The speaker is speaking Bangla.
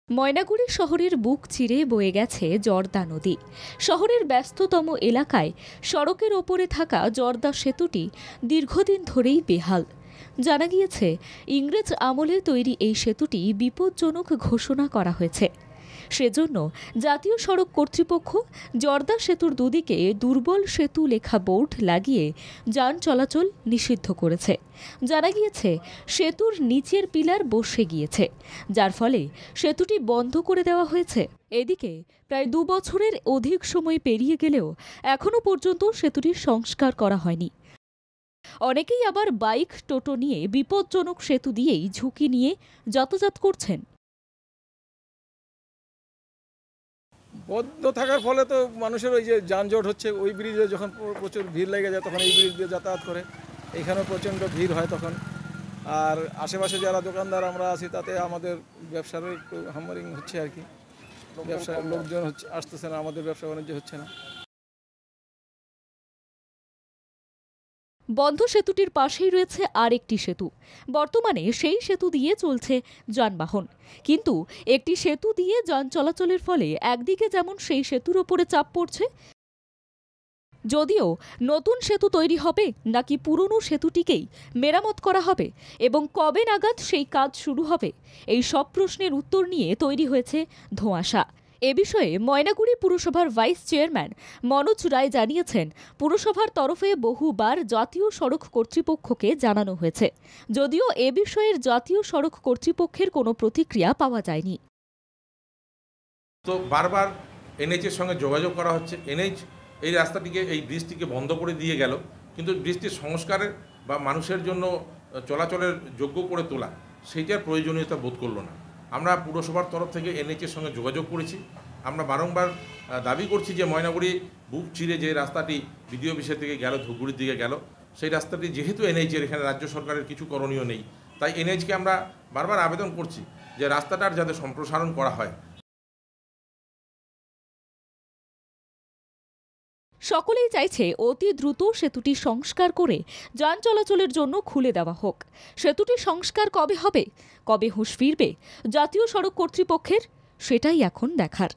ময়নাগুড়ি শহরের বুক চিরে বয়ে গেছে জর্দা নদী। শহরের ব্যস্ততম এলাকায় সড়কের ওপরে থাকা জর্দা সেতুটি দীর্ঘদিন ধরেই বেহাল। জানা গিয়েছে, ইংরেজ আমলে তৈরি এই সেতুটি বিপজ্জনক ঘোষণা করা হয়েছে। সেজন্য জাতীয় সড়ক কর্তৃপক্ষ জর্দা সেতুর দুদিকে দুর্বল সেতু লেখা বোর্ড লাগিয়ে যান চলাচল নিষিদ্ধ করেছে। জানা গিয়েছে, সেতুর নিচের পিলার বসে গিয়েছে, যার ফলে সেতুটি বন্ধ করে দেওয়া হয়েছে। এদিকে প্রায় 2 বছরের অধিক সময় পেরিয়ে গেলেও এখনও পর্যন্ত সেতুটির সংস্কার করা হয়নি। অনেকেই আবার বাইক, টোটো নিয়ে বিপজ্জনক সেতু দিয়েই ঝুঁকি নিয়ে যাতায়াত করছেন। বন্ধ থাকার ফলে তো মানুষের ওই যে যানজট হচ্ছে, ওই ব্রিজে যখন প্রচুর ভিড় লেগে যায় তখন এই ব্রিজ দিয়ে যাতায়াত করে, এইখানেও প্রচণ্ড ভিড় হয় তখন। আর আশেপাশে যারা দোকানদার আমরা আছি তাতে আমাদের ব্যবসারও একটু হামারিং হচ্ছে আর কি, ব্যবসার লোকজন আসতেছে না, আমাদের ব্যবসা বাণিজ্য হচ্ছে না। বন্ধ সেতুটির পাশেই রয়েছে আরেকটি সেতু। বর্তমানে সেই সেতু দিয়ে চলছে যানবাহন, কিন্তু একটি সেতু দিয়ে যান চলাচলের ফলে একদিকে যেমন সেই সেতুর ওপরে চাপ পড়ছে, যদিও নতুন সেতু তৈরি হবে নাকি পুরনো সেতুটিকেই মেরামত করা হবে এবং কবে নাগাদ সেই কাজ শুরু হবে, এই সব প্রশ্নের উত্তর নিয়ে তৈরি হয়েছে ধোঁয়াশা। এ বিষয়ে ময়নাগুড়ি পুরসভার ভাইস চেয়ারম্যান মনোজ রায় জানিয়েছেন, পুরসভার তরফে বহুবার জাতীয় সড়ক কর্তৃপক্ষকে জানানো হয়েছে, যদিও এ বিষয়ের জাতীয় সড়ক কর্তৃপক্ষের কোনো প্রতিক্রিয়া পাওয়া যায়নি। তো বারবার এনএইচের সঙ্গে যোগাযোগ করা হচ্ছে। এনএইচ এই রাস্তাটিকে, এই ব্রিজটিকে বন্ধ করে দিয়ে গেল, কিন্তু ব্রিজটির সংস্কারের বা মানুষের জন্য চলাচলের যোগ্য করে তোলা সেইটার প্রয়োজনীয়তা বোধ করলো না। আমরা পুরসভার তরফ থেকে এনএইচের সঙ্গে যোগাযোগ করেছি। আমরা বারংবার দাবি করছি যে ময়নাগুড়ি বুক চিরে যে রাস্তাটি বিডিও অফিসের থেকে গেল, ধূপগুড়ির দিকে গেল, সেই রাস্তাটি যেহেতু এনএইচের, এখানে রাজ্য সরকারের কিছু করণীয় নেই, তাই এনএইচকে আমরা বারবার আবেদন করছি যে রাস্তাটার যাতে সম্প্রসারণ করা হয়। সকলেই চাইছে অতি দ্রুত সেতুটি সংস্কার করে যান চলাচলের জন্য খুলে দেওয়া হোক। সেতুটি সংস্কার কবে হবে, কবে হুঁশ ফিরবে জাতীয় সড়ক কর্তৃপক্ষের, সেটাই এখন দেখার।